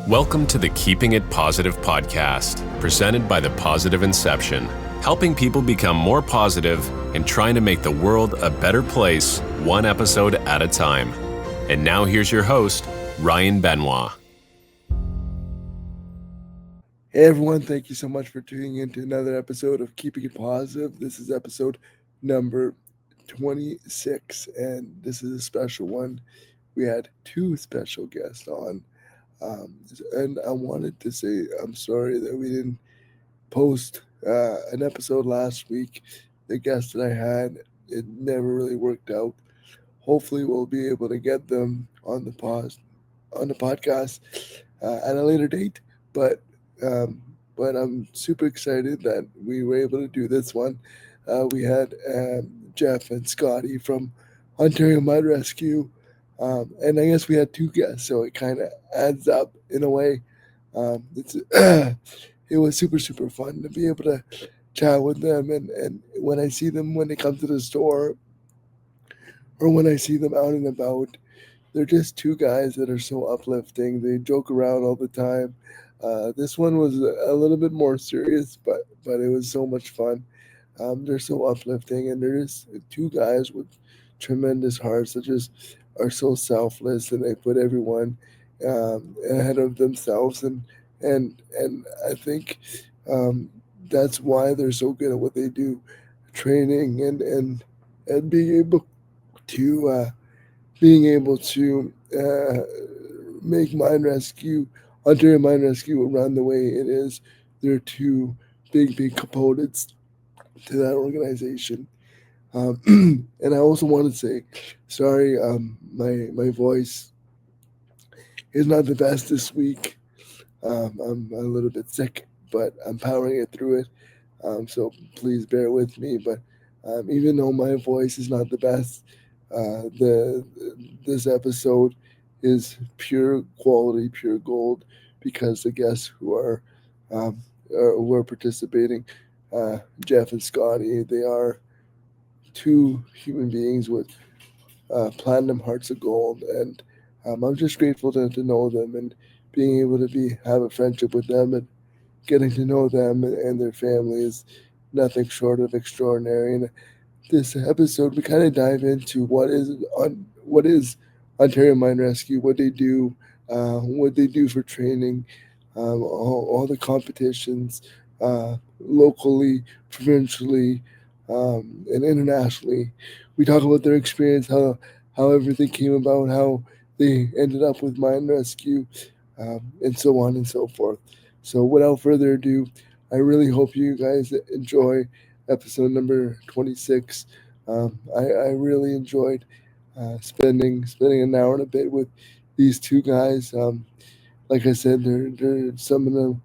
Welcome to the Keeping It Positive podcast, presented by the Positive Inception, helping people become more positive and trying to make the world a better place, one episode at a time. And now here's your host, Ryan Benoit. Hey everyone, thank you so much for tuning in to another episode of Keeping It Positive. This is episode number 26, and this is a special one. We had two special guests on. And I wanted to say I'm sorry that we didn't post an episode last week. The guests that I had, it never really worked out. Hopefully, we'll be able to get them on the podcast at a later date. But um, but I'm super excited that we were able to do this one. We had Jeff and Scotty from Ontario Mud Rescue. And I guess we had two guests, so it kind of adds up in a way. It's it was super super fun to be able to chat with them, and when I see them when they come to the store or when I see them out and about, they're just two guys that are so uplifting. They joke around all the time. This one was a little bit more serious, but it was so much fun. They're so uplifting, and they're just two guys with tremendous hearts that just are so selfless, and they put everyone ahead of themselves, and I think that's why they're so good at what they do, training and to uh, being able to make mine rescue, Ontario Mine Rescue, run the way it is. They're two big components to that organization. And I also want to say, sorry, my voice is not the best this week. I'm a little bit sick, but I'm powering it through it. So please bear with me. But even though my voice is not the best, the this episode is pure quality, pure gold, because the guests who are participating, Jeff and Scotty, they are two human beings with platinum hearts of gold, and I'm just grateful to know them and being able to have a friendship with them and getting to know them and their family is nothing short of extraordinary. And this episode, we kind of dive into what is Ontario Mine Rescue, what they do for training, all the competitions, locally, provincially, and internationally. We talk about their experience, how everything came about, how they ended up with mine rescue, and so on and so forth. So, without further ado, I really hope you guys enjoy episode number 26. I really enjoyed spending an hour and a bit with these two guys. Like I said, they're some of them.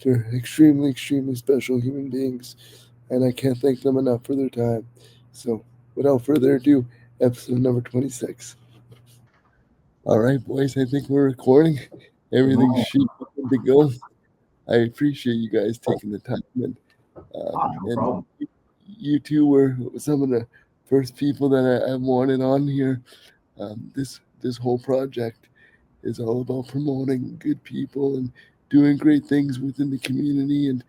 They're extremely special human beings, and I can't thank them enough for their time. So, without further ado, episode number 26. All right, boys, I think we're recording. Everything should be good to go. I appreciate you guys taking the time, No and problem. you two were some of the first people that I wanted on here. This whole project is all about promoting good people and doing great things within the community, and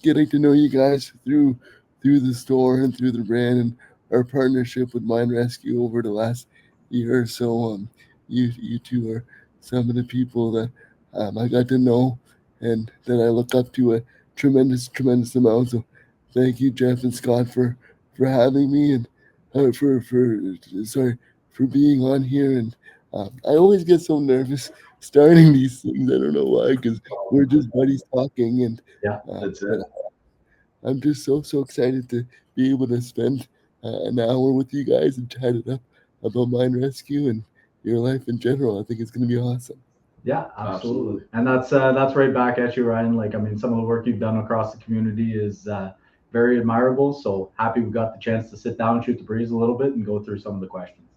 getting to know you guys through the store and through the brand and our partnership with Mine Rescue over the last year or so. You two are some of the people that I got to know and that I look up to a tremendous amount. So thank you, Jeff and Scott, for having me and for sorry for being on here. And I always get so nervous starting these things. I don't know why, because we're just buddies talking, and Yeah, that's but it. I'm just so excited to be able to spend an hour with you guys and chat it up about mine rescue and your life in general. I think it's going to be awesome. Yeah, absolutely. Absolutely. And that's right back at you, Ryan. Like, I mean, some of the work you've done across the community is very admirable. So happy we got the chance to sit down, shoot the breeze a little bit, and go through some of the questions.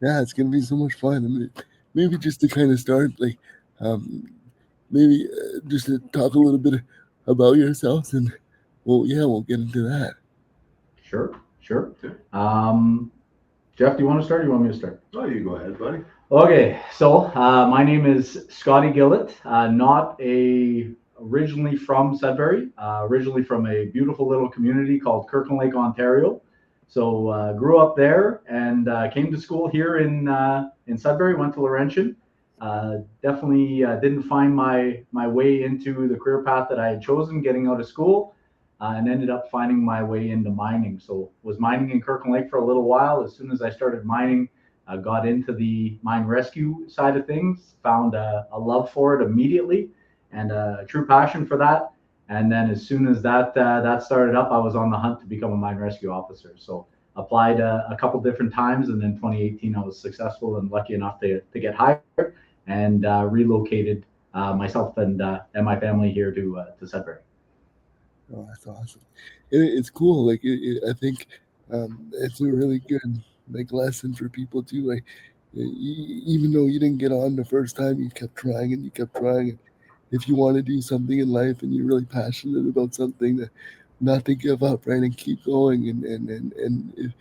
Yeah, it's going to be so much fun. I mean, maybe just to kind of start, like, um, maybe just to talk a little bit about yourselves, and well, yeah, we'll get into that. Sure, sure. Yeah. Um, Jeff, do you want to start? Or you want me to start? Oh, you go ahead, buddy. Okay, so my name is Scotty Gillett. Not originally from Sudbury. Originally from a beautiful little community called Kirkland Lake, Ontario. So grew up there and came to school here in Sudbury. Went to Laurentian. Definitely didn't find my way into the career path that I had chosen getting out of school, and ended up finding my way into mining. So was mining in Kirkland Lake for a little while. As soon as I started mining, got into the mine rescue side of things, found a love for it immediately and a true passion for that. And then as soon as that started up, I was on the hunt to become a mine rescue officer. So applied a couple different times, and then 2018 I was successful and lucky enough to get hired and relocated myself and my family here to Sudbury. Oh, that's awesome. It's cool. Like I think it's a really good like lesson for people too. Like even though you didn't get on the first time, you kept trying and you kept trying. And if you want to do something in life and you're really passionate about something, that not to give up, right, and keep going. And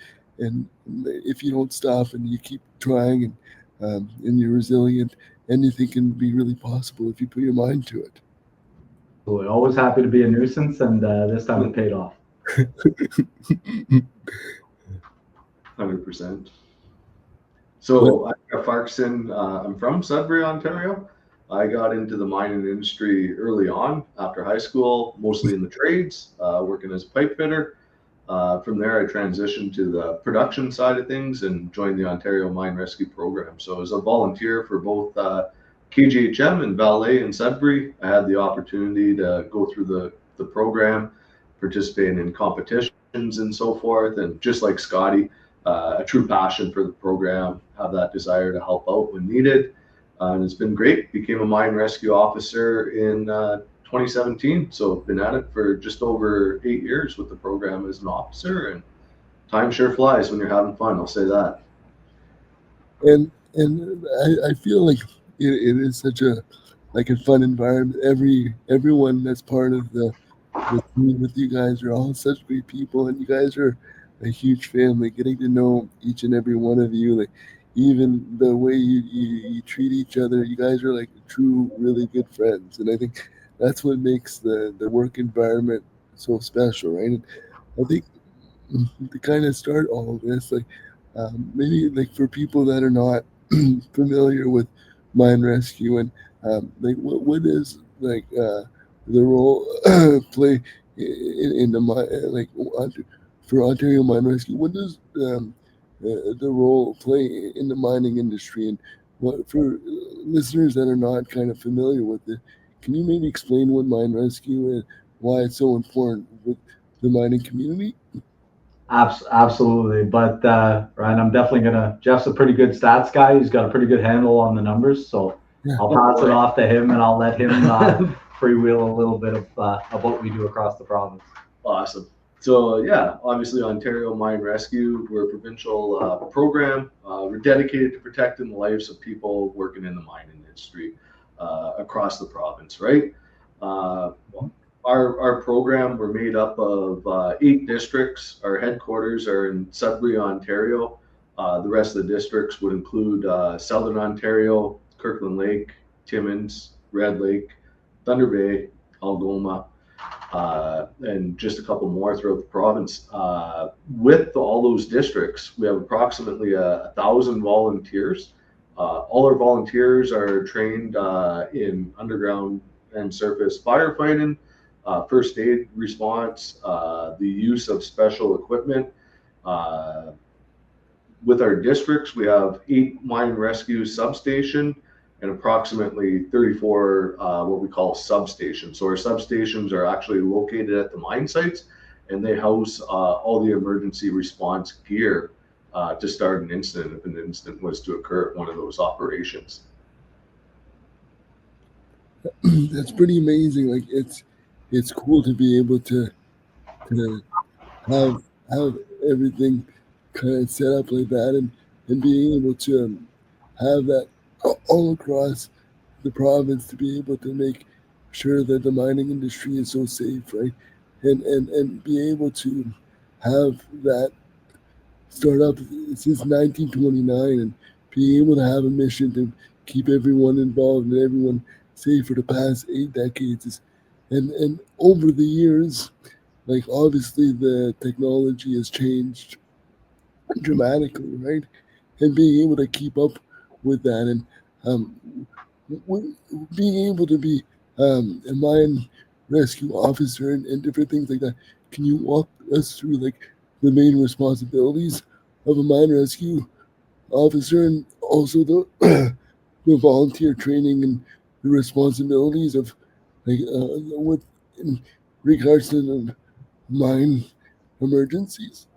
if you don't stop and you keep trying and you're resilient, anything can be really possible if you put your mind to it. So always happy to be a nuisance, and this time it paid off. 100%. So I'm Farquharson. I'm from Sudbury, Ontario. I got into the mining industry early on after high school, mostly in the trades, working as a pipe fitter. From there, I transitioned to the production side of things and joined the Ontario Mine Rescue Program. So as a volunteer for both KGHM and Valet in Sudbury, I had the opportunity to go through the program, participate in competitions and so forth. And just like Scotty, a true passion for the program, have that desire to help out when needed. And it's been great. Became a mine rescue officer in 2017. So been at it for just over 8 years with the program as an officer, and time sure flies when you're having fun. I'll say that. And I feel like it is such a fun environment. Everyone that's part of the team with you guys are all such great people, and you guys are a huge family. Getting to know each and every one of you, like even the way you treat each other, you guys are like true, really good friends. And I think that's what makes the work environment so special, right? And I think to kind of start all of this, like maybe like for people that are not familiar with mine rescue and like what is like the role play in the mine for Ontario Mine Rescue? What does the role play in the mining industry? And what for listeners that are not kind of familiar with it, can you maybe explain what mine rescue and why it's so important with the mining community? Absolutely. But Ryan, I'm definitely gonna. Jeff's a pretty good stats guy. He's got a pretty good handle on the numbers. So Yeah. I'll pass it off to him, and I'll let him freewheel a little bit of what we do across the province. Awesome. So yeah, obviously Ontario Mine Rescue, we're a provincial program. We're dedicated to protecting the lives of people working in the mining industry across the province, right? Our program, we're made up of 8 districts. Our headquarters are in Sudbury, Ontario. The rest of the districts would include Southern Ontario, Kirkland Lake, Timmins, Red Lake, Thunder Bay, Algoma, and just a couple more throughout the province. With all those districts, we have approximately 1,000 volunteers. All our volunteers are trained in underground and surface firefighting, first aid response, the use of special equipment. With our districts, we have 8 mine rescue substation and approximately 34 what we call substations. So our substations are actually located at the mine sites, and they house all the emergency response gear to start an incident if an incident was to occur at one of those operations. That's pretty amazing. Like it's cool to be able to have everything kind of set up like that, and being able to have that all across the province to be able to make sure that the mining industry is so safe, right? And be able to have that start up since 1929 and being able to have a mission to keep everyone involved and everyone safe for the past 8 decades and over the years, like obviously the technology has changed dramatically, right? And being able to keep up with that and um, being able to be a mine rescue officer and different things like that. Can you walk us through like the main responsibilities of a mine rescue officer and also the the volunteer training and the responsibilities of like with in regards to the mine emergencies?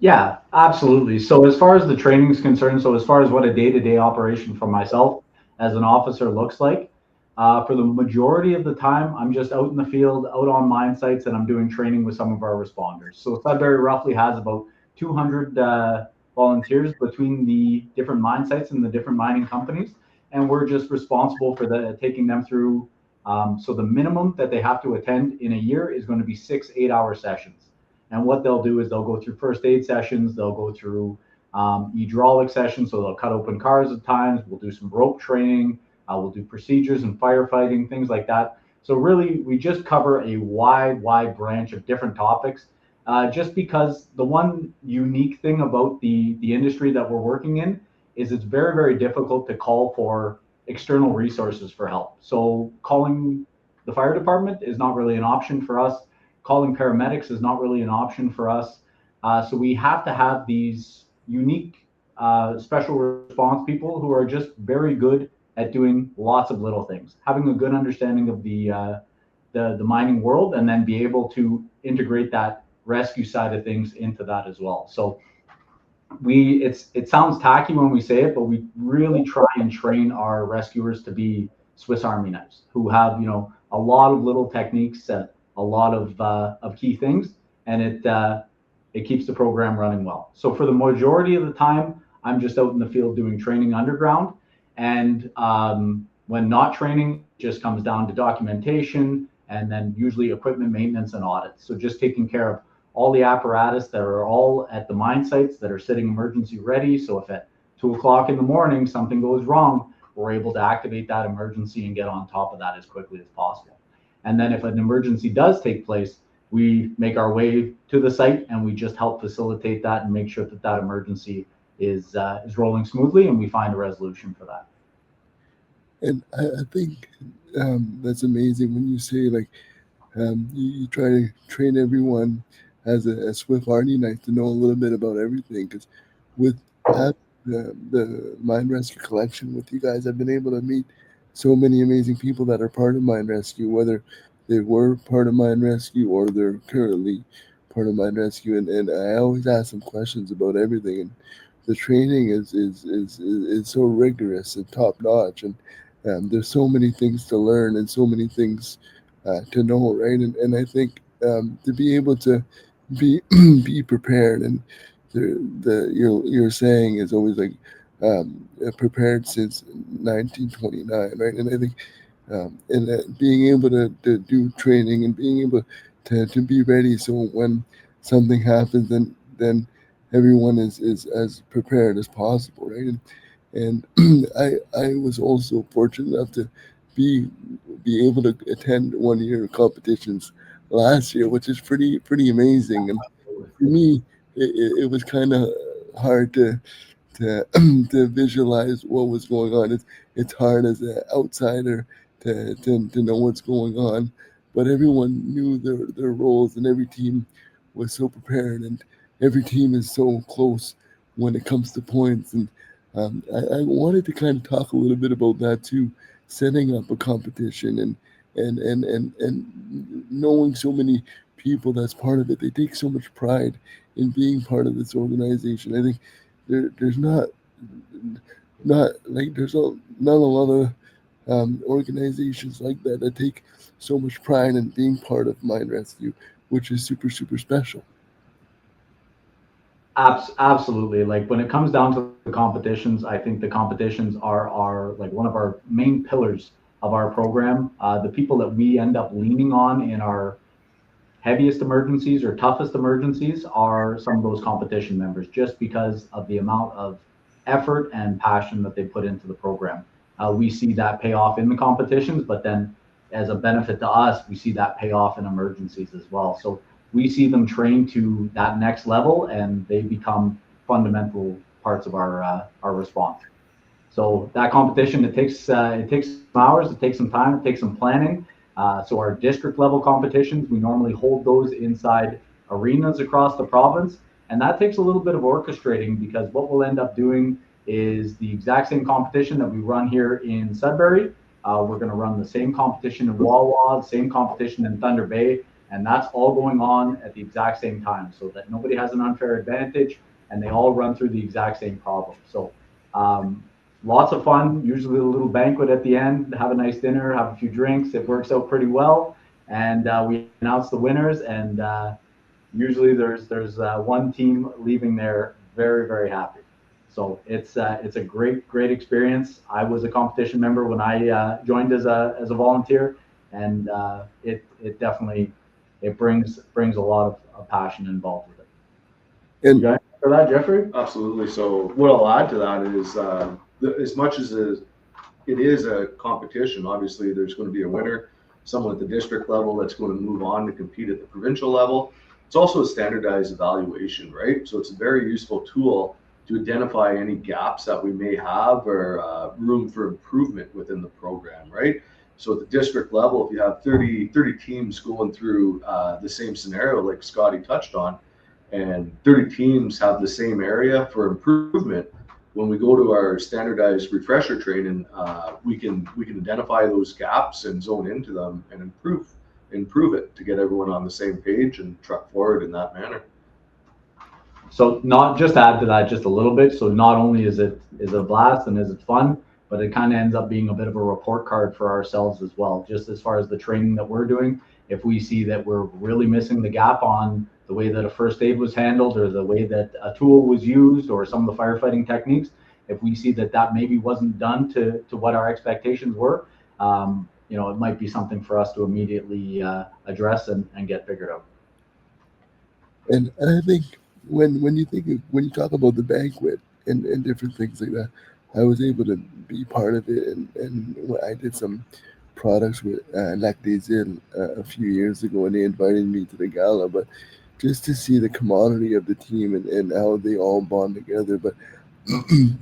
Yeah, absolutely. So as far as the training is concerned, so as far as what a day-to-day operation for myself as an officer looks like, for the majority of the time, I'm just out in the field, out on mine sites, and I'm doing training with some of our responders. So Sudbury roughly has about 200 volunteers between the different mine sites and the different mining companies, and we're just responsible for taking them through. So the minimum that they have to attend in a year is going to be 6 8-hour sessions. And what they'll do is they'll go through first aid sessions, they'll go through hydraulic sessions, so they'll cut open cars at times, we'll do some rope training, we'll do procedures and firefighting, things like that. So really, we just cover a wide branch of different topics, just because the one unique thing about the industry that we're working in is it's very difficult to call for external resources for help. So calling the fire department is not really an option for us. Calling paramedics is not really an option for us. So we have to have these unique special response people who are just very good at doing lots of little things, having a good understanding of the mining world, and then be able to integrate that rescue side of things into that as well. So it sounds tacky when we say it, but we really try and train our rescuers to be Swiss Army knives, who have a lot of little techniques and a lot of key things, and it keeps the program running well. So for the majority of the time, I'm just out in the field doing training underground, and when not training, it just comes down to documentation and then usually equipment maintenance and audits. So just taking care of all the apparatus that are all at the mine sites that are sitting emergency ready. So if at 2 o'clock in the morning something goes wrong, we're able to activate that emergency and get on top of that as quickly as possible. And then if an emergency does take place, we make our way to the site and we just help facilitate that and make sure that that emergency is rolling smoothly, and we find a resolution for that. And I think that's amazing when you say like you try to train everyone as a Swift Army knife to know a little bit about everything. Because with the Mine Rescue Collection with you guys, I've been able to meet so many amazing people that are part of Mine Rescue, whether they were part of Mine Rescue or they're currently part of Mine Rescue. And I always ask them questions about everything. And the training is so rigorous and top notch. And there's so many things to learn and so many things to know, right? And I think to be able to be be prepared, and you're saying is always like prepared since 1929, right? And I think and being able to do training and being able to be ready, so when something happens, then everyone is as prepared as possible, right? And I was also fortunate enough to be able to attend one year competitions last year, which is pretty amazing. And for me, it was kind of hard to to visualize what was going on. It's hard as an outsider to know what's going on, but everyone knew their roles, and every team was so prepared, and every team is so close when it comes to points. And I wanted to kind of talk a little bit about that too, setting up a competition and knowing so many people that's part of it. They take so much pride in being part of this organization. I think there's not like not a lot of organizations like that take so much pride in being part of Mine Rescue, which is super special. Absolutely. Like when it comes down to the competitions, I think the competitions are like one of our main pillars of our program. The people that we end up leaning on in our heaviest emergencies or toughest emergencies are some of those competition members, just because of the amount of effort and passion that they put into the program. We see that pay off in the competitions, but then as a benefit to us, we see that pay off in emergencies as well. So we see them train to that next level, and they become fundamental parts of our response. So that competition, it takes some hours, it takes some time, it takes some planning. So our district level competitions, we normally hold those inside arenas across the province, and that takes a little bit of orchestrating, because what we'll end up doing is the exact same competition that we run here in Sudbury. We're going to run the same competition in Wawa, the same competition in Thunder Bay, and that's all going on at the exact same time, so that nobody has an unfair advantage, and they all run through the exact same problem. So lots of fun, usually a little banquet at the end, have a nice dinner, have a few drinks. It works out pretty well, and we announce the winners, and usually there's one team leaving there very, very happy. So it's a great experience. I was a competition member when I joined as a volunteer, and it definitely brings a lot of passion involved with it. And you got for that, Jeffrey? Absolutely. So what I'll add to that is, as much as it is a competition, obviously there's going to be a winner, someone at the district level that's going to move on to compete at the provincial level. It's also a standardized evaluation, right? So it's a very useful tool to identify any gaps that we may have, or room for improvement within the program, right? So at the district level, if you have 30 teams going through the same scenario like Scotty touched on, and 30 teams have the same area for improvement, when we go to our standardized refresher training, we can identify those gaps and zone into them and improve it to get everyone on the same page and truck forward in that manner. So not just to add to that just a little bit. So not only is it a blast and is it fun, but it kind of ends up being a bit of a report card for ourselves as well. Just as far as the training that we're doing, if we see that we're really missing the gap on the way that a first aid was handled, or the way that a tool was used, or some of the firefighting techniques, if we see that maybe wasn't done to what our expectations were, it might be something for us to immediately address and get figured out. And I think when you talk about the banquet and different things like that, I was able to be part of it, and I did some products with Lac des Îles a few years ago, and they invited me to the gala. But just to see the camaraderie of the team and how they all bond together. But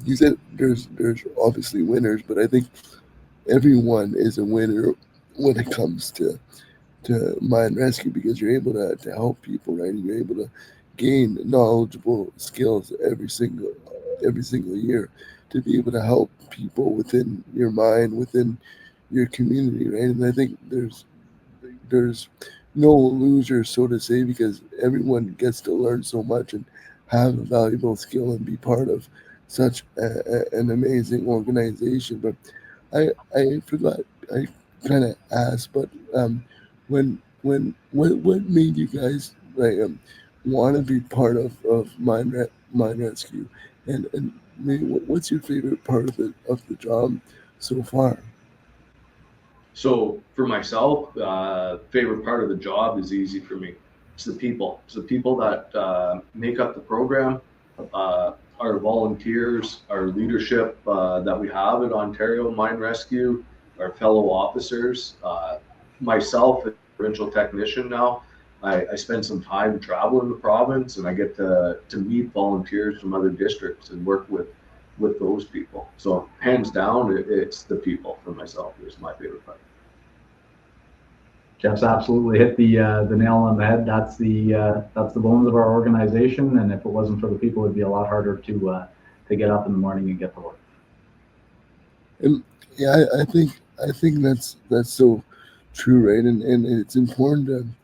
you said there's obviously winners, but I think everyone is a winner when it comes to mine rescue, because you're able to help people, right? And you're able to gain knowledgeable skills every single year to be able to help people within your mine, within your community, right? And I think there's no loser, so to say, because everyone gets to learn so much and have a valuable skill and be part of such an amazing organization. But I forgot, I kind of asked, but what made you guys want to be part of mine rescue, and maybe what's your favorite part of the job so far? So for myself, favorite part of the job is easy for me. It's the people. It's the people that make up the program, our volunteers, our leadership that we have at Ontario Mine Rescue, our fellow officers, myself, a provincial technician now. I spend some time traveling the province, and I get to meet volunteers from other districts and work with those people. So hands down, it's the people for myself is my favorite part. Jeff's absolutely hit the nail on the head. That's the bones of our organization, and if it wasn't for the people, it'd be a lot harder to get up in the morning and get to work. And yeah, I think that's so true, right? And it's important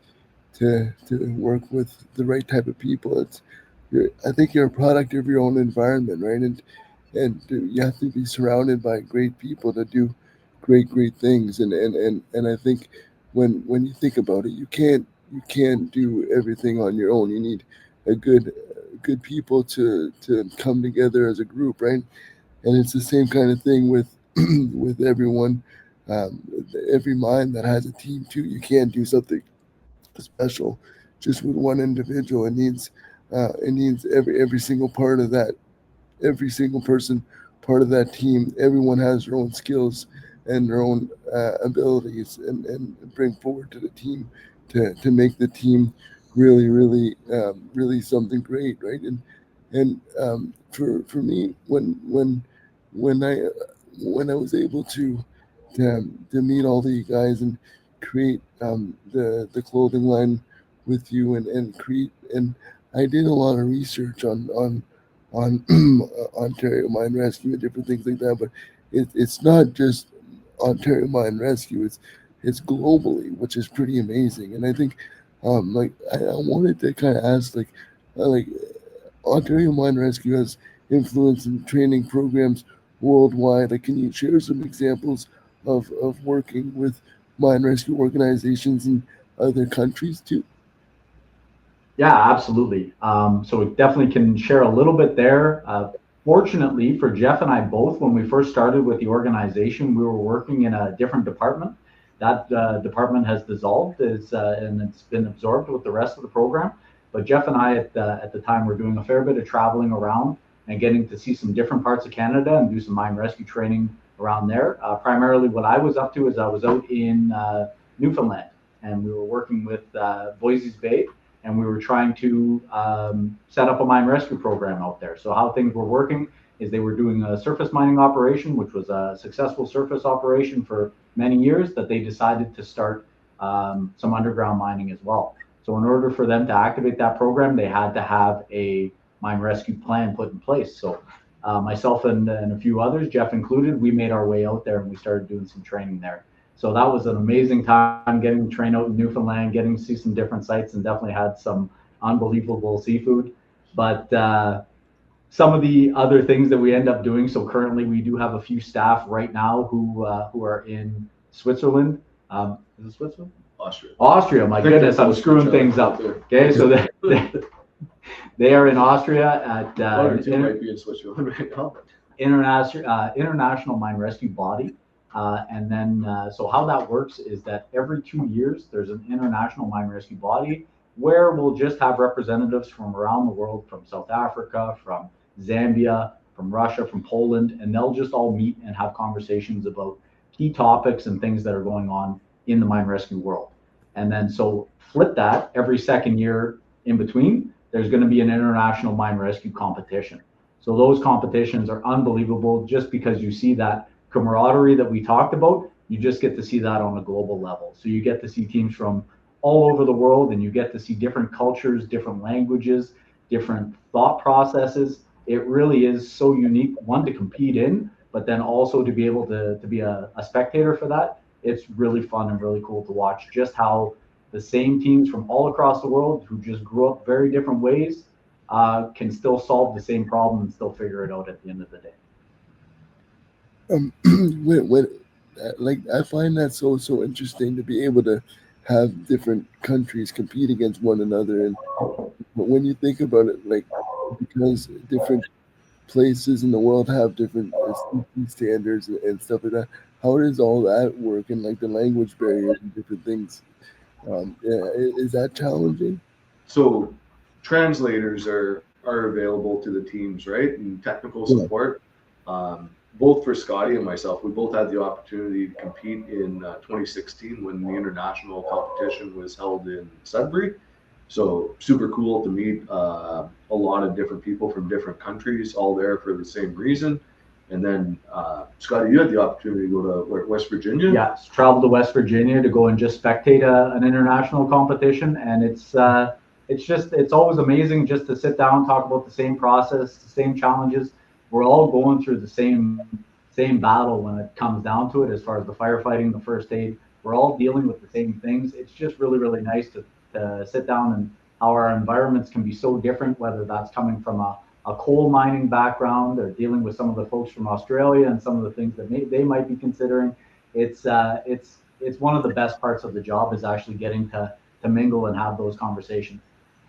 to work with the right type of people. I think you're a product of your own environment, right? And you have to be surrounded by great people to do great things. And I think when you think about it, you can't do everything on your own. You need a good people to come together as a group, right? And it's the same kind of thing with with everyone. Every mine that has a team too. You can't do something special just with one individual. It needs every single part of that every single person part of that team, everyone has their own skills and their own abilities and bring forward to the team to make the team really something great, right? And for me, when I when I was able to meet all the guys and create the clothing line with you and create, and I did a lot of research on Ontario Mine Rescue and different things like that. But it's not just Ontario Mine Rescue; it's globally, which is pretty amazing. And I think, like I wanted to kind of ask, like Ontario Mine Rescue has influence in training programs worldwide. Like, can you share some examples of working with mine rescue organizations in other countries too? Yeah, absolutely. So we definitely can share a little bit there. Fortunately for Jeff and I both, when we first started with the organization, we were working in a different department. That department has dissolved, and it's been absorbed with the rest of the program. But Jeff and I, at the time, were doing a fair bit of traveling around and getting to see some different parts of Canada and do some mine rescue training around there. Primarily, what I was up to is I was out in Newfoundland, and we were working with Voisey's Bay, and we were trying to set up a mine rescue program out there. So how things were working is they were doing a surface mining operation, which was a successful surface operation for many years, that they decided to start some underground mining as well. So in order for them to activate that program, they had to have a mine rescue plan put in place. So myself and a few others, Jeff included, we made our way out there and we started doing some training there. So that was an amazing time, getting to train out in Newfoundland, getting to see some different sites, and definitely had some unbelievable seafood. But some of the other things that we end up doing, so currently we do have a few staff right now who are in Switzerland. Is it Switzerland? Austria, my goodness, I'm screwing things up. Okay, so they are in Austria at might be in Switzerland right now. International Mine Rescue Body. And then, so how that works is that every 2 years, there's an international mine rescue body where we'll just have representatives from around the world, from South Africa, from Zambia, from Russia, from Poland, and they'll just all meet and have conversations about key topics and things that are going on in the mine rescue world. And then, so flip that, every second year in between, there's going to be an international mine rescue competition. So those competitions are unbelievable, just because you see that camaraderie that we talked about. You just get to see that on a global level. So you get to see teams from all over the world, and you get to see different cultures, different languages, different thought processes. It really is so unique, one, to compete in, but then also to be able to be a spectator for that. It's really fun and really cool to watch just how the same teams from all across the world, who just grew up very different ways, can still solve the same problem and still figure it out at the end of the day. Like, I find that so interesting to be able to have different countries compete against one another. And but when you think about it, like, because different places in the world have different safety standards and stuff like that, how does all that work? And like the language barriers and different things, is that challenging? So translators are available to the teams, right? And technical support. Both for Scotty and myself, we both had the opportunity to compete in 2016 when the international competition was held in Sudbury. So super cool to meet a lot of different people from different countries, all there for the same reason. And then, Scotty, you had the opportunity to go to West Virginia. Yeah, travel to West Virginia to go and just spectate an international competition, and it's always amazing just to sit down, talk about the same process, the same challenges. We're all going through the same battle when it comes down to it, as far as the firefighting, the first aid. We're all dealing with the same things. It's just really nice to sit down, and how our environments can be so different, whether that's coming from a coal mining background or dealing with some of the folks from Australia and some of the things that they might be considering. It's one of the best parts of the job, is actually getting to mingle and have those conversations.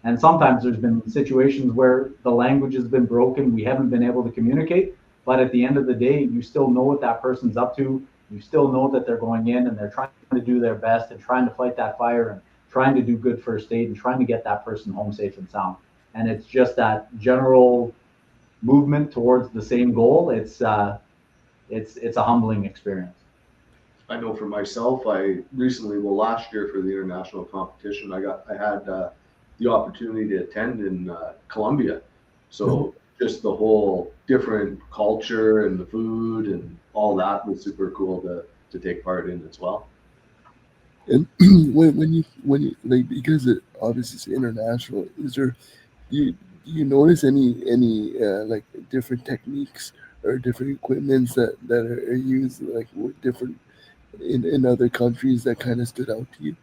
And sometimes there's been situations where the language has been broken, we haven't been able to communicate, but at the end of the day, you still know what that person's up to. You still know that they're going in and they're trying to do their best and trying to fight that fire and trying to do good first aid and trying to get that person home safe and sound. And it's just that general movement towards the same goal, it's a humbling experience. I know for myself, I recently, well, last year for the international competition, I had the opportunity to attend in Colombia. So just the whole different culture and the food and all that was super cool to take part in as well. And when you like, because it obviously is international, is there do you notice any like different techniques or different equipments that are used like with different in other countries that kind of stood out to you?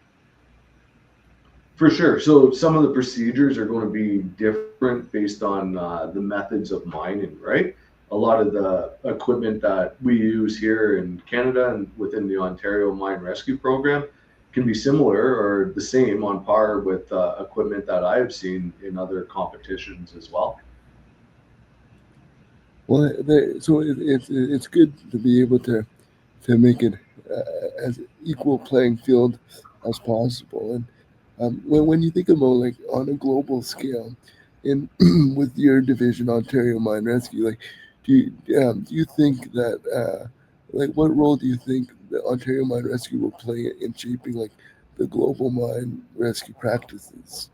For sure. So some of the procedures are going to be different based on the methods of mining, right? A lot of the equipment that we use here in Canada and within the Ontario Mine Rescue Program can be similar or the same on par with equipment that I have seen in other competitions as well. Well, so it's good to be able to make it as equal playing field as possible. And when you think about like on a global scale, in with your division, Ontario Mine Rescue, like do you think that like what role do you think the Ontario Mine Rescue will play in shaping like the global mine rescue practices?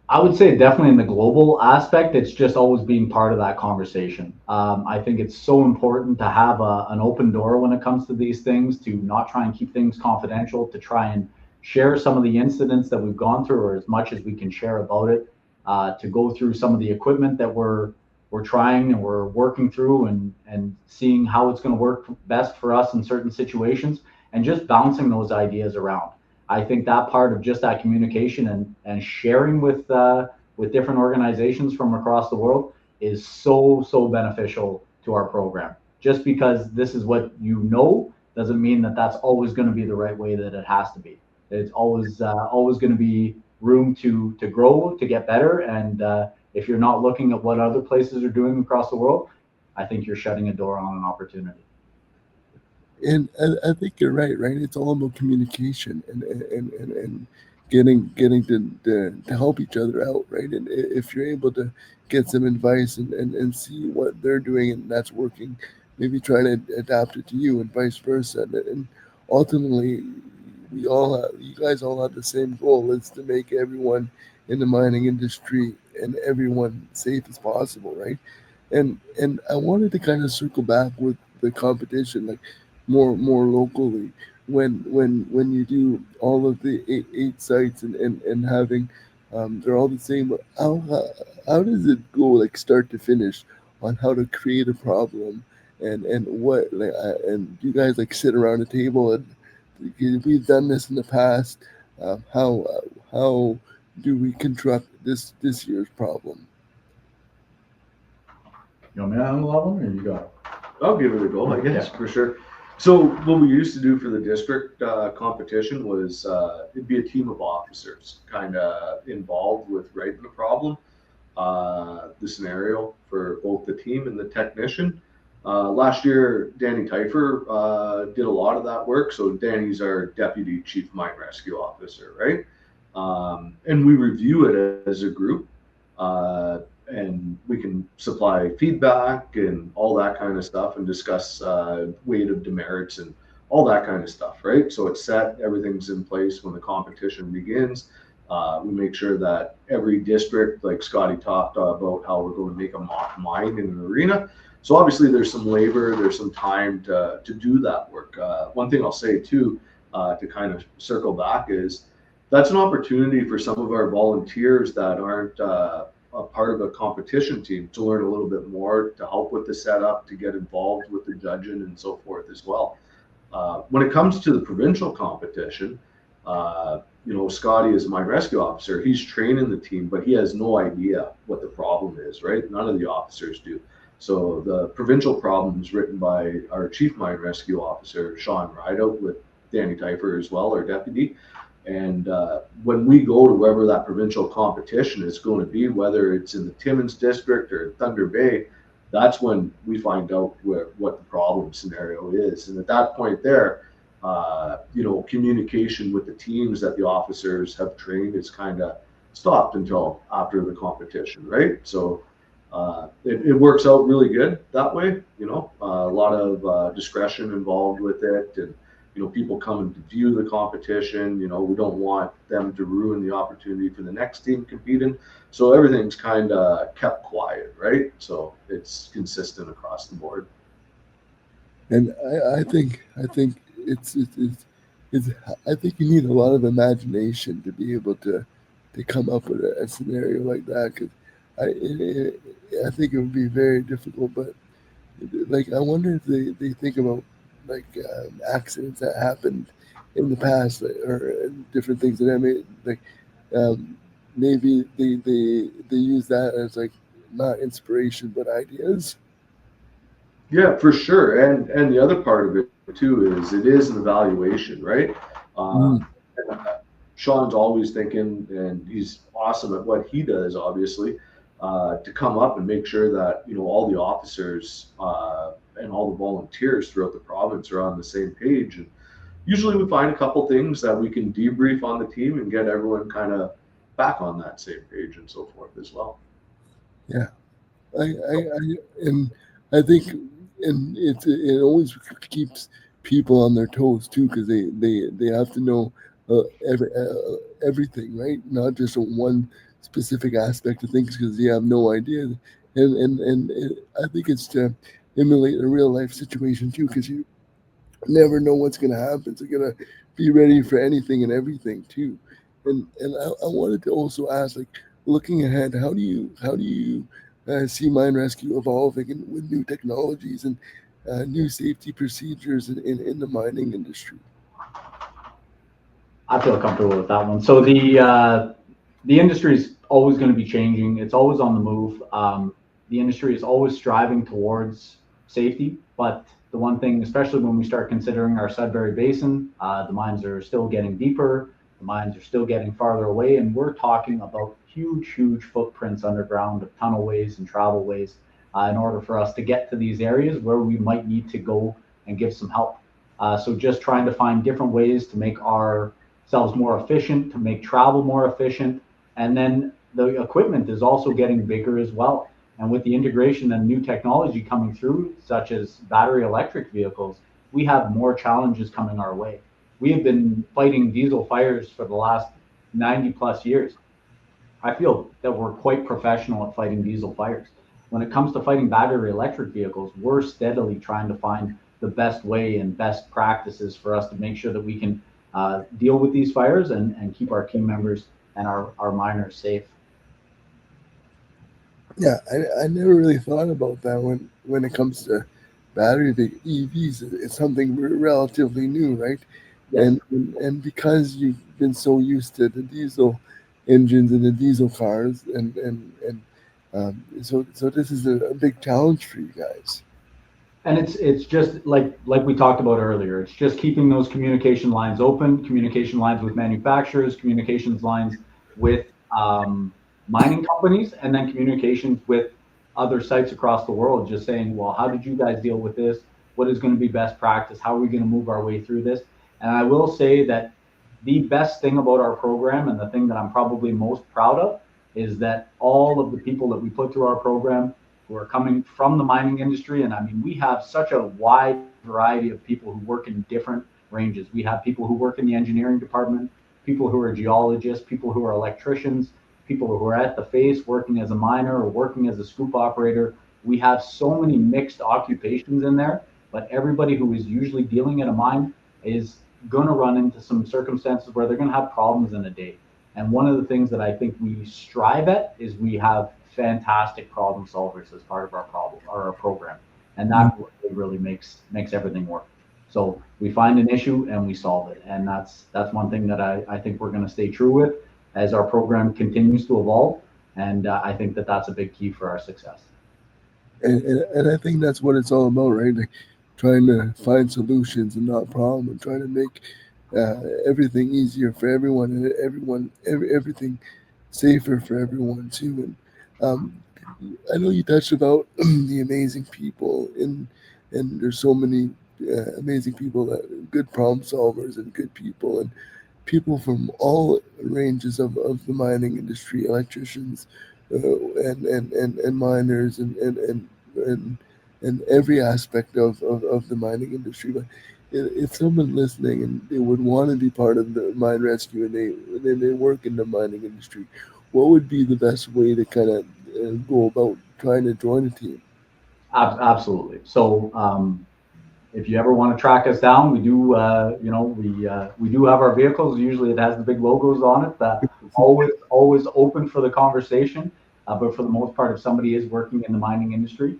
I would say definitely in the global aspect, it's just always being part of that conversation. I think it's so important to have an open door when it comes to these things, to not try and keep things confidential, to try and share some of the incidents that we've gone through, or as much as we can share about it, to go through some of the equipment that we're trying and we're working through, and seeing how it's going to work best for us in certain situations, and just bouncing those ideas around. I think that part of just that communication and sharing with different organizations from across the world is so beneficial to our program. Just because this is what you know doesn't mean that that's always going to be the right way that it has to be. It's always going to be room to grow, to get better, and if you're not looking at what other places are doing across the world, I think you're shutting a door on an opportunity. And I think you're right, right? It's all about communication and getting to help each other out, right? And if you're able to get some advice and see what they're doing and that's working, maybe try to adapt it to you and vice versa. And ultimately, you guys all have the same goal: is to make everyone in the mining industry and everyone safe as possible, right? And I wanted to kind of circle back with the competition, like more locally. When you do all of the eight sites and having they're all the same, but how does it go like start to finish on how to create a problem and what like and you guys like sit around a table and we've done this in the past. How do we construct this year's problem? You want me to handle that one, or you got it? I'll give it a go, I guess, for sure. So what we used to do for the district competition was it'd be a team of officers kind of involved with writing the problem, the scenario for both the team and the technician. Last year, Danny Teifer did a lot of that work. So Danny's our Deputy Chief Mine Rescue Officer, right? And we review it as a group. And we can supply feedback and all that kind of stuff and discuss weight of demerits and all that kind of stuff, right? So it's set, everything's in place when the competition begins. We make sure that every district, like Scotty talked about how we're going to make a mock mine in an arena. So obviously there's some labor, there's some time to do that work. One thing I'll say too, to kind of circle back is that's an opportunity for some of our volunteers that aren't a part of a competition team to learn a little bit more, to help with the setup, to get involved with the judging and so forth as well. When it comes to the provincial competition, Scotty is my rescue officer. He's training the team, but he has no idea what the problem is, right? None of the officers do. So the provincial problem is written by our chief mine rescue officer, Sean Rideout, with Danny Teifer as well, our deputy. And when we go to wherever that provincial competition is going to be, whether it's in the Timmins district or Thunder Bay, that's when we find out what the problem scenario is. And at that point there, communication with the teams that the officers have trained is kind of stopped until after the competition, right? So it works out really good that way. A lot of discretion involved with it, and people coming to view the competition. We don't want them to ruin the opportunity for the next team competing. So everything's kind of kept quiet, right? So it's consistent across the board. And I think it's I think you need a lot of imagination to be able to come up with a scenario like that, because I think it would be very difficult. But like, I wonder if they think about like accidents that happened in the past, or different things that I made, like maybe they use that as like not inspiration but ideas. Yeah, for sure. And the other part of it too is it is an evaluation, right? Mm. And Sean's always thinking, and he's awesome at what he does, obviously, to come up and make sure that all the officers and all the volunteers throughout the province are on the same page. And usually we find a couple things that we can debrief on the team and get everyone kind of back on that same page and so forth as well. Yeah. And I think, and it always keeps people on their toes too, because they have to know everything, right? Not just one specific aspect of things, because you have no idea. And I think it's to emulate a real life situation too, because you never know what's going to happen. So you got to be ready for anything and everything too. And I wanted to also ask, like, looking ahead, how do you see mine rescue evolving with new technologies and new safety procedures in the mining industry? I feel comfortable with that one. So the industry is always going to be changing. It's always on the move. The industry is always striving towards safety, but the one thing, especially when we start considering our Sudbury Basin, the mines are still getting deeper, the mines are still getting farther away, and we're talking about huge footprints underground of tunnelways and travelways in order for us to get to these areas where we might need to go and give some help. So just trying to find different ways to make ourselves more efficient, to make travel more efficient, and then the equipment is also getting bigger as well. And with the integration and new technology coming through, such as battery electric vehicles, we have more challenges coming our way. We have been fighting diesel fires for the last 90 plus years. I feel that we're quite professional at fighting diesel fires. When it comes to fighting battery electric vehicles, we're steadily trying to find the best way and best practices for us to make sure that we can deal with these fires and keep our team members and our miners safe. Yeah, I never really thought about that when it comes to EVs. It's something relatively new, right? Yes. And because you've been so used to the diesel engines and the diesel cars, so this is a big challenge for you guys. And it's just like we talked about earlier. It's just keeping those communication lines open, communication lines with manufacturers, communications lines with mining companies, and then communications with other sites across the world. Just saying, well, how did you guys deal with this? What is going to be best practice? How are we going to move our way through this? And I will say that the best thing about our program, and the thing that I'm probably most proud of, is that all of the people that we put through our program who are coming from the mining industry. And I mean, we have such a wide variety of people who work in different ranges. We have people who work in the engineering department, people who are geologists, people who are electricians, people who are at the face working as a miner or working as a scoop operator. We have so many mixed occupations in there, but everybody who is usually dealing at a mine is going to run into some circumstances where they're going to have problems in a day. And one of the things that I think we strive at is we have fantastic problem solvers as part of our program, and that really makes everything work. So we find an issue and we solve it, and that's one thing that I think we're going to stay true with as our program continues to evolve, and I think that that's a big key for our success. And I think that's what it's all about, right? Like, trying to find solutions and not problems, and trying to make everything easier for everyone, and everything safer for everyone too. And I know you touched about the amazing people, and there's so many amazing people, that good problem solvers and good people, and people from all ranges of the mining industry, electricians, and miners and every aspect of the mining industry. But if someone listening and they would want to be part of the mine rescue and they work in the mining industry, what would be the best way to kind of go about trying to join a team? Absolutely. So if you ever want to track us down, we do. We do have our vehicles. Usually, it has the big logos on it. Always open for the conversation. But for the most part, if somebody is working in the mining industry,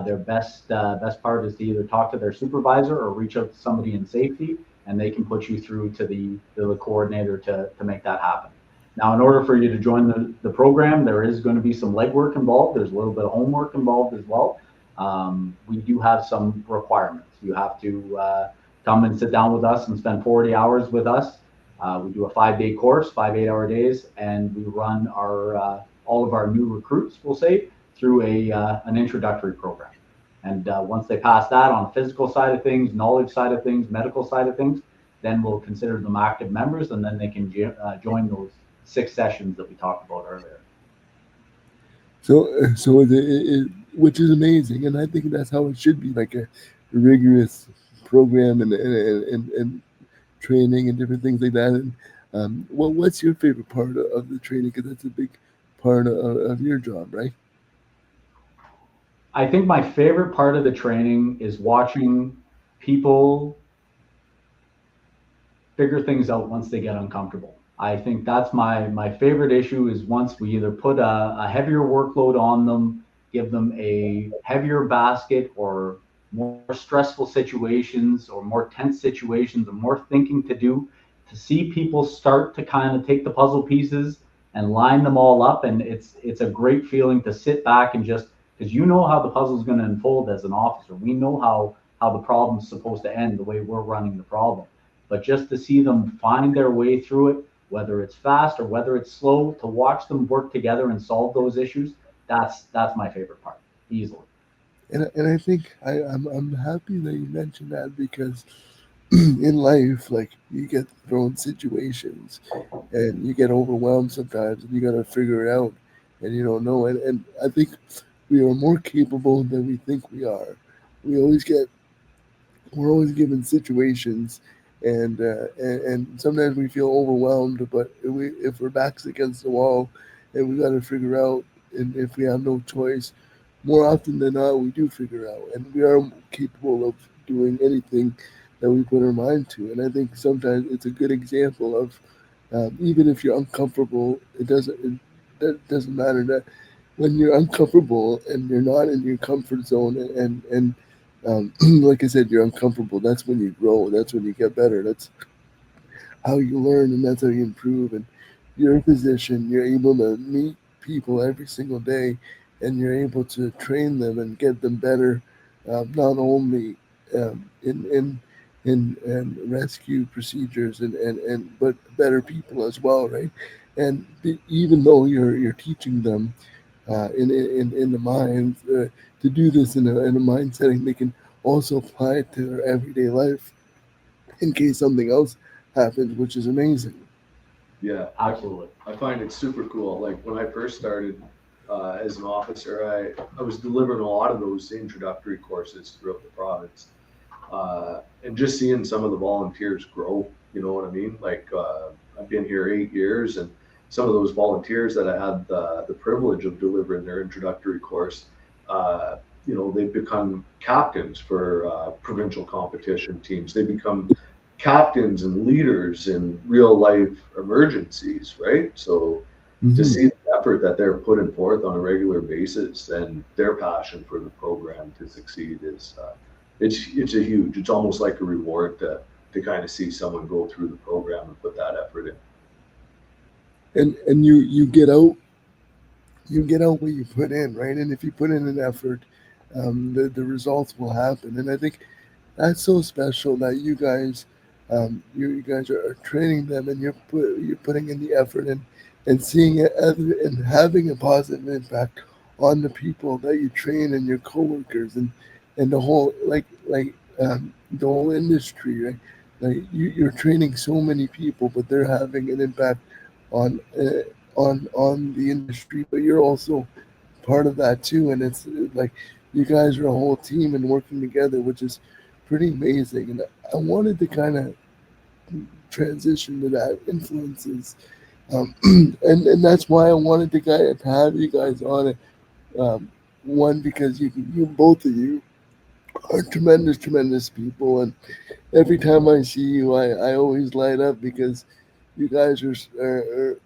their best part is to either talk to their supervisor or reach out to somebody in safety, and they can put you through to the coordinator to make that happen. Now, in order for you to join the program, there is going to be some legwork involved. There's a little bit of homework involved as well. We do have some requirements. You have to come and sit down with us and spend 40 hours with us. We do a 5-day course, 5 8-hour days, and we run our all of our new recruits, we'll say, through an introductory program. And once they pass that on physical side of things, knowledge side of things, medical side of things, then we'll consider them active members, and then they can join those 6 sessions that we talked about earlier. So which is amazing, and I think that's how it should be, like a rigorous program and training and different things like that. And what's your favorite part of the training? Because that's a big part of your job, right? I think my favorite part of the training is watching people figure things out once they get uncomfortable. I think that's my favorite issue is once we either put a heavier workload on them, give them a heavier basket or more stressful situations or more tense situations or more thinking to do, to see people start to kind of take the puzzle pieces and line them all up. And it's a great feeling to sit back and just, because you know how the puzzle is going to unfold as an officer. We know how the problem's supposed to end the way we're running the problem. But just to see them find their way through it, whether it's fast or whether it's slow, to watch them work together and solve those issues, that's my favorite part, easily. And I think I'm happy that you mentioned that, because in life, like, you get thrown situations and you get overwhelmed sometimes and you got to figure it out and you don't know. And I think we are more capable than we think we are. We always get we're always given situations, and sometimes we feel overwhelmed. But if we're backs against the wall, and we got to figure out, and if we have no choice, more often than not, we do figure out, and we are capable of doing anything that we put our mind to. And I think sometimes it's a good example of, even if you're uncomfortable, that doesn't matter. That when you're uncomfortable and you're not in your comfort zone, and like I said, you're uncomfortable. That's when you grow. That's when you get better. That's how you learn, and that's how you improve. And you're in a position, you're able to meet people every single day, and you're able to train them and get them better, not only in rescue procedures and but better people as well, right? And even though you're teaching them in the mind, to do this in a mind setting, they can also apply it to their everyday life in case something else happens, which is amazing. Yeah, Absolutely. I find it super cool. Like when I first started as an officer, I was delivering a lot of those introductory courses throughout the province, and just seeing some of the volunteers grow. You know what I mean? Like I've been here 8 years, and some of those volunteers that I had the privilege of delivering their introductory course, they've become captains for provincial competition teams. They become captains and leaders in real life emergencies, right? So to see the effort that they're putting forth on a regular basis and their passion for the program to succeed is it's almost like a reward to kind of see someone go through the program and put that effort in. And you get out what you put in, right? And if you put in an effort, the results will happen. And I think that's so special that you guys are training them, and you're putting in the effort and seeing it and having a positive impact on the people that you train and your coworkers and the whole the whole industry, right? Like you're training so many people, but they're having an impact on on the industry, but you're also part of that too. And it's like you guys are a whole team and working together, which is pretty amazing. And I wanted to kind of transition to that influences, and that's why I wanted to have you guys on it. One, because you both of you are tremendous people, and every time I see you, I always light up because you guys are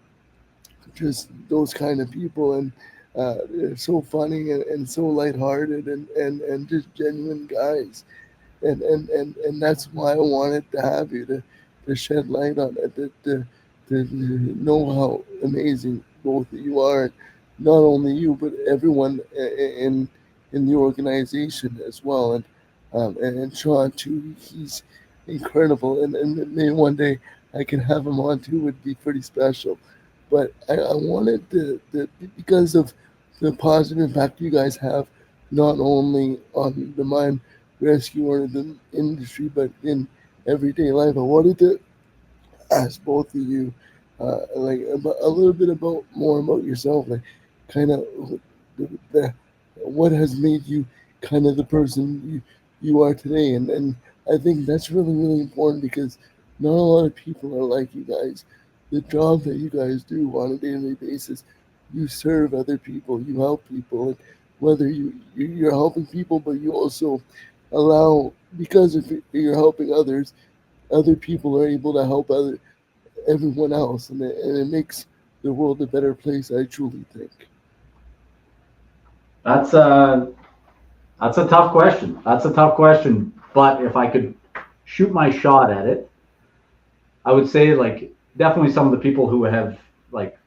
just those kind of people, and they're so funny and so lighthearted and just genuine guys, and that's why I wanted to have you to shed light on it, to know how amazing both of you are, not only you but everyone in the organization as well, and Sean too. He's incredible, and maybe one day I can have him on too. Would be pretty special. But I wanted to because of the positive impact you guys have, not only on the mine rescue or the industry, but in everyday life. I wanted to ask both of you, like about, a little bit about more about yourself, like kind of the what has made you kind of the person you are today, and I think that's really important because not a lot of people are like you guys. The job that you guys do on a daily basis, you serve other people, you help people, and whether you're helping people, but you also allow because if you're helping others, other people are able to help everyone else, and it makes the world a better place. I truly think. That's a that's a tough question. That's a tough question. But if I could shoot my shot at it, I would say like definitely some of the people who have like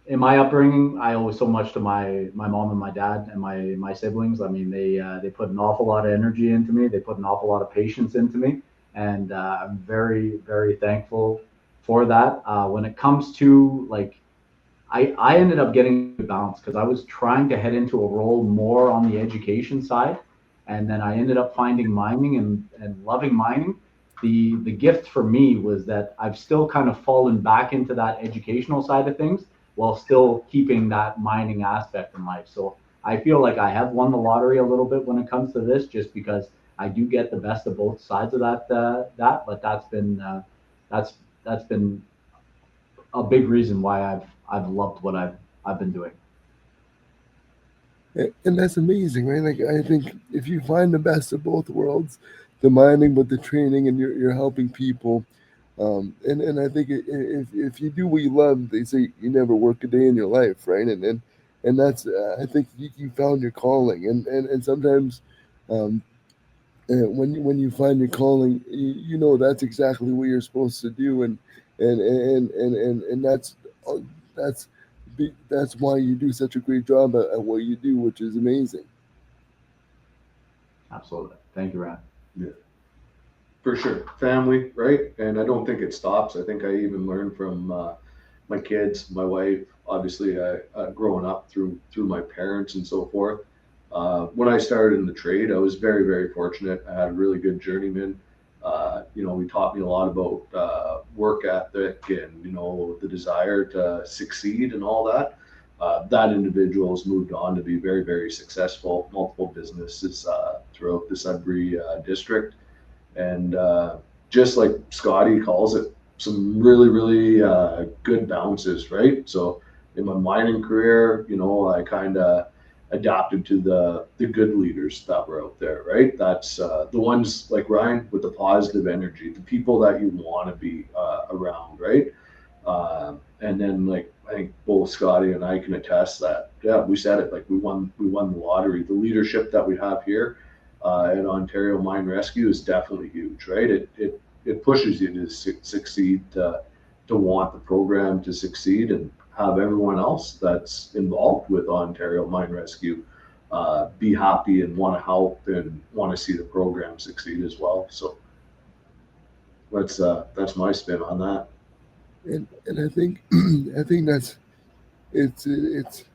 in my upbringing, I owe so much to my mom and my dad and my siblings. I mean, they put an awful lot of energy into me. They put an awful lot of patience into me, and I'm very thankful for that. When it comes to like, I ended up getting a balance because I was trying to head into a role more on the education side, and then I ended up finding mining and loving mining. The gift for me was that I've still kind of fallen back into that educational side of things while still keeping that mining aspect in life. So I feel like I have won the lottery a little bit when it comes to this, just because I do get the best of both sides of but that's that's been a big reason why I've loved what I've been doing. And that's amazing, right? Like I think if you find the best of both worlds, the mining with the training, and you're helping people, and I think if you do what you love, they say you never work a day in your life, right? And that's I think you found your calling, and sometimes. When you find your calling, you know that's exactly what you're supposed to do, and uh, that's that's why you do such a great job at what you do, which is amazing. Absolutely. Thank you, Ryan. Yeah, for sure. Family, right? And I don't think it stops. I think I even learned from my kids, my wife. Obviously, I growing up through my parents and so forth. When I started in the trade, I was very fortunate. I had a really good journeyman. He taught me a lot about work ethic and the desire to succeed and all that. That individual has moved on to be very successful, multiple businesses throughout the Sudbury district, and just like Scotty calls it, some really good bounces, right? So in my mining career, I kind of adapted to the good leaders that were out there, right? That's the ones like Ryan with the positive energy, the people that you want to be around, right? And then like I think both Scotty and I can attest that, yeah, we said it, like we won the lottery. The leadership that we have here at Ontario Mine Rescue is definitely huge, right? It pushes you to succeed, to want the program to succeed, and have everyone else that's involved with Ontario Mine Rescue be happy and want to help and want to see the program succeed as well. So that's my spin on that. And I think I think it's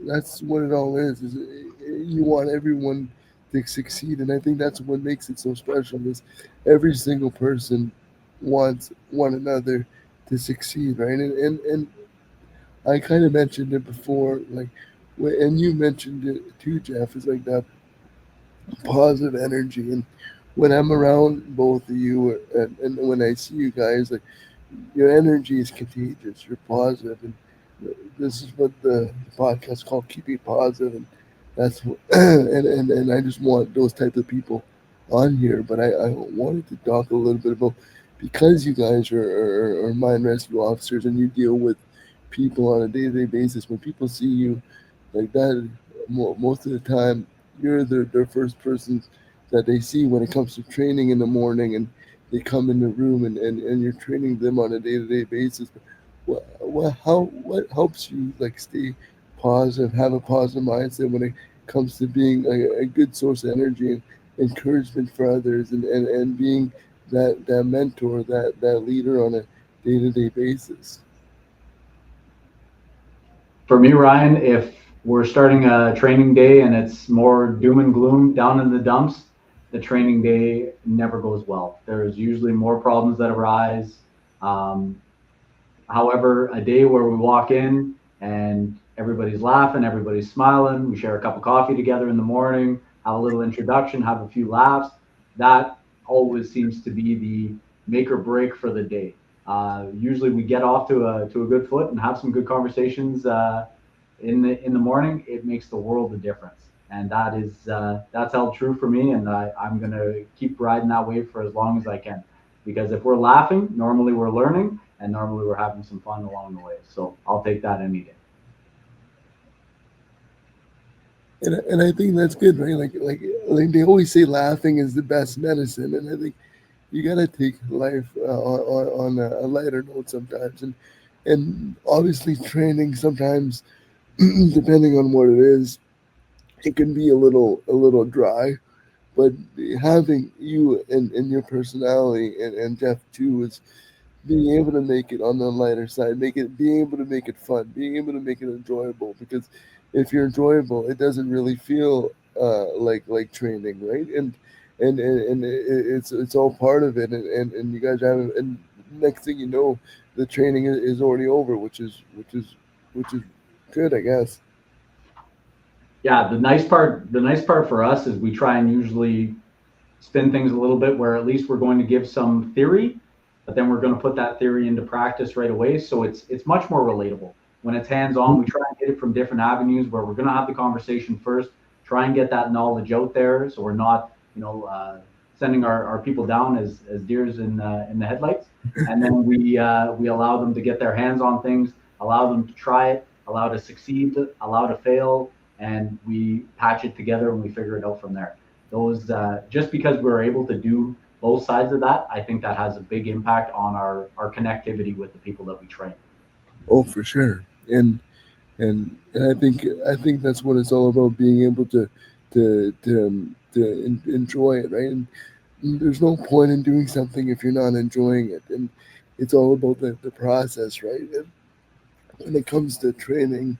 that's what it all is you want everyone to succeed, and I think that's what makes it so special is every single person wants one another to succeed, right? And I kind of mentioned it before, like, and you mentioned it too, Jeff. Is like that positive energy, and when I'm around both of you, and when I see you guys, like your energy is contagious. You're positive, and this is what the podcast called "Keeping Positive," and that's what, and I just want those type of people on here. But I wanted to talk a little bit about because you guys are mine rescue officers and you deal with people on a day-to-day basis. When people see you like that, most of the time you're their first person that they see when it comes to training in the morning, and they come in the room, and you're training them on a day-to-day basis. What helps you like stay positive, have a positive mindset when it comes to being a good source of energy and encouragement for others, and being that mentor, that leader on a day-to-day basis? For me, Ryan, if we're starting a training day and it's more doom and gloom down in the dumps, the training day never goes well. There's usually more problems that arise. Um, However, a day where we walk in and everybody's laughing, everybody's smiling, we share a cup of coffee together in the morning, have a little introduction, have a few laughs, that always seems to be the make or break for the day. Usually we get off to a good foot and have some good conversations in the morning. It makes the world a difference, and that's held true for me. And I'm gonna keep riding that wave for as long as I can, because if we're laughing, normally we're learning, and normally we're having some fun along the way. So I'll take that any day. And I think that's good, right? Like they always say, laughing is the best medicine, and I think you gotta take life on a lighter note sometimes, and obviously training sometimes, depending on what it is, it can be a little dry. But having you and your personality, and Jeff too, is being able to make it on the lighter side, being able to make it fun, being able to make it enjoyable. Because if you're enjoyable, it doesn't really feel like training, right? And it's all part of it, and you guys have, and next thing you know, the training is already over, which is good, I guess. Yeah, the nice part for us is we try and usually spin things a little bit where at least we're going to give some theory, but then we're going to put that theory into practice right away. So it's much more relatable. When it's hands-on, we try and get it from different avenues where we're going to have the conversation first, try and get that knowledge out there, so we're not, sending our people down as deers in the headlights. And then we allow them to get their hands on things, allow them to try it, allow to succeed, allow to fail, and we patch it together and we figure it out from there. Those Just because we're able to do both sides of that, I think that has a big impact on our connectivity with the people that we train. Oh, for sure. And I think that's what it's all about, being able to enjoy it, right? And there's no point in doing something if you're not enjoying it, and it's all about the process, right? And when it comes to training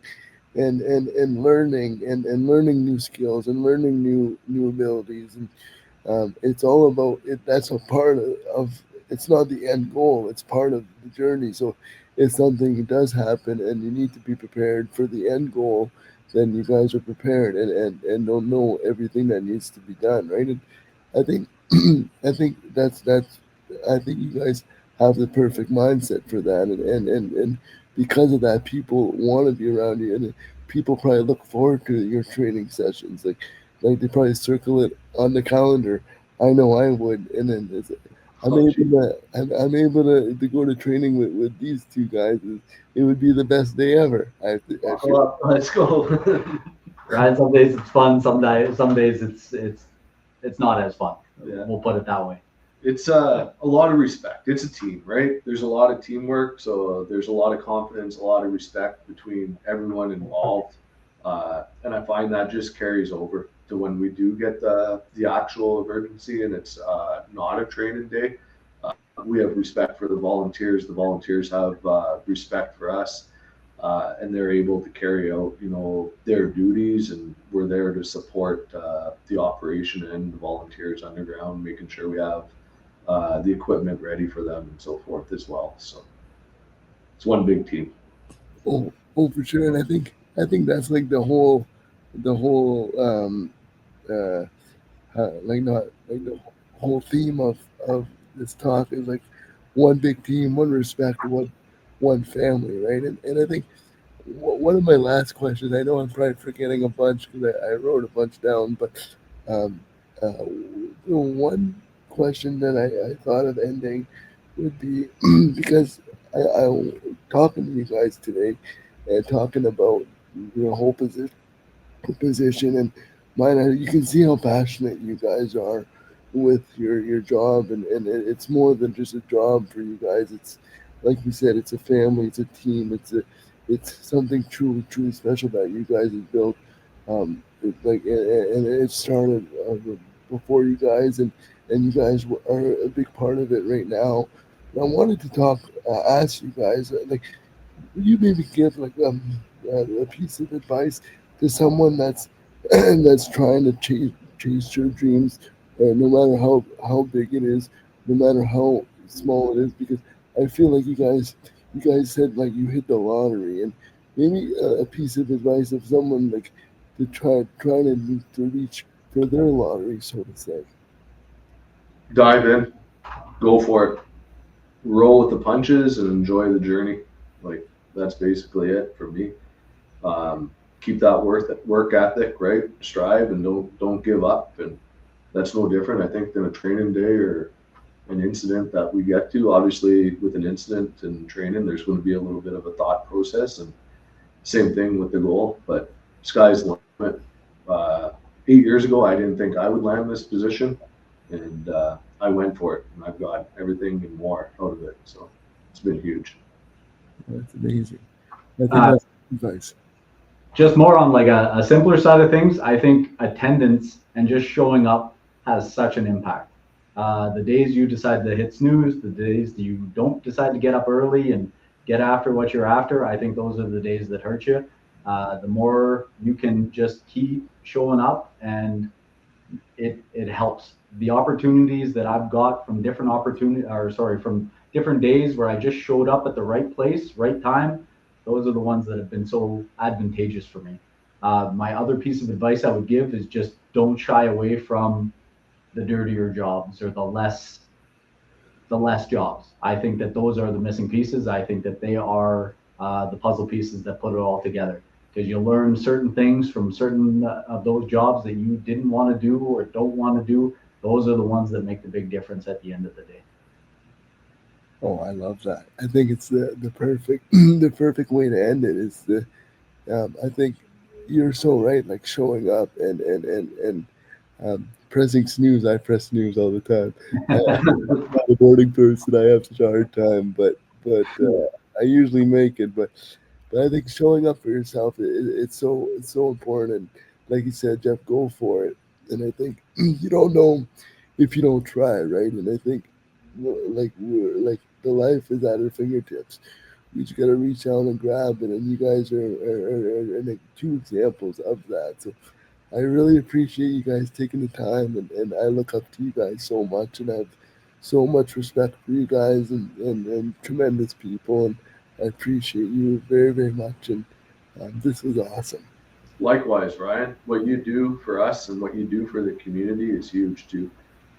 and learning new skills and learning new abilities, and it's all about it. That's a part of it's not the end goal, it's part of the journey. So if something does happen and you need to be prepared for the end goal, then you guys are prepared, and don't know everything that needs to be done, right? And I think I think I think you guys have the perfect mindset for that, and because of that, people want to be around you, and people probably look forward to your training sessions. Like they probably circle it on the calendar. I know I would, and then Oh, gee. I'm able to go to training with these two guys. It would be the best day ever. I feel. Buckle up, let's go. Right? Some days it's fun. Some days it's not as fun. Yeah. We'll put it that way. It's a lot of respect. It's a team, right? There's a lot of teamwork, so there's a lot of confidence, a lot of respect between everyone involved, and I find that just carries over to when we do get the actual emergency and it's not a training day. We have respect for the volunteers. The volunteers have respect for us, and they're able to carry out, their duties. And we're there to support the operation and the volunteers underground, making sure we have the equipment ready for them and so forth as well. So it's one big team. Oh, Oh, for sure. And I think that's like the whole uh, like not like the whole theme of this talk is like one big team, one respect, one family, right? And I think one of my last questions. I know I'm probably forgetting a bunch because I wrote a bunch down, but um, the one question that I thought of ending would be because I talking to you guys today and talking about your whole position and mine. You can see how passionate you guys are with your job, and it's more than just a job for you guys. It's like you said, it's a family, it's a team, it's something truly special that you guys have built. And it started before you guys, and you guys are a big part of it right now. And I wanted to ask you guys, like, would you maybe give like a piece of advice to someone that's that's trying to chase your dreams, no matter how big it is, no matter how small it is? Because I feel like you guys said like you hit the lottery, and maybe a piece of advice of someone like to trying to reach for their lottery, so to say. Dive in, go for it, roll with the punches, and enjoy the journey. Like that's basically it for me. Keep that work ethic, right? Strive and don't give up, and that's no different, I think, than a training day or an incident that we get to. Obviously, with an incident and training, there's going to be a little bit of a thought process, and same thing with the goal. But sky's the limit. 8 years ago, I didn't think I would land this position, and I went for it, and I've got everything and more out of it. So it's been huge. That's amazing. I think Uh, that's advice. just more on like a simpler side of things, I think attendance and just showing up has such an impact. The days you decide to hit snooze, the days that you don't decide to get up early and get after what you're after, I think those are the days that hurt you. The more you can just keep showing up, and it helps. The opportunities that I've got from different from different days where I just showed up at the right place, right time, those are the ones that have been so advantageous for me. My other piece of advice I would give is just don't shy away from the dirtier jobs or the less jobs. I think that those are the missing pieces. I think that they are the puzzle pieces that put it all together. Because you learn certain things from certain of those jobs that you didn't want to do or don't want to do. Those are the ones that make the big difference at the end of the day. Oh, I love that. I think it's the perfect the perfect way to end it is the I think you're so right. Like showing up and pressing snooze. I press snooze all the time. I'm not a morning person. I have such a hard time, but I usually make it. But I think showing up for yourself, it's so important. And like you said, Jeff, go for it. And I think you don't know if you don't try, right? And I think like the life is at our fingertips. We just gotta reach out and grab it, and you guys are like two examples of that. So I really appreciate you guys taking the time, and I look up to you guys so much, and I have so much respect for you guys, and tremendous people, and I appreciate you very much, and this was awesome. Likewise, Ryan, what you do for us and what you do for the community is huge too.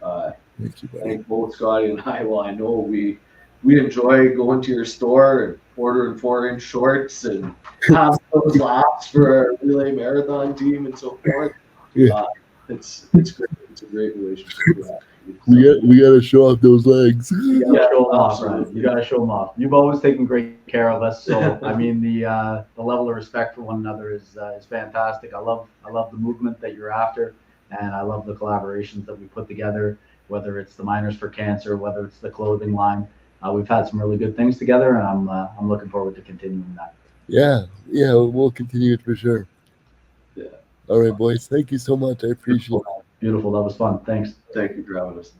Uh, Thank you, I buddy. think both Scotty and I, well, I know we enjoy going to your store and ordering 4-inch shorts and have those laps for our relay marathon team and so forth. Yeah, Uh, it's great. It's a great relationship we have. we gotta show off those legs. You gotta show them off, Ryan. Absolutely. You gotta show them off. You've always taken great care of us. So I mean, the level of respect for one another is fantastic. I love the movement that you're after, and I love the collaborations that we put together. Whether it's the Miners for Cancer, whether it's the clothing line, we've had some really good things together, and I'm looking forward to continuing that. Yeah, we'll continue it for sure. Yeah. All right, boys. Thank you so much. I appreciate Beautiful. it. Beautiful. That was fun. Thanks. Thank you for having us.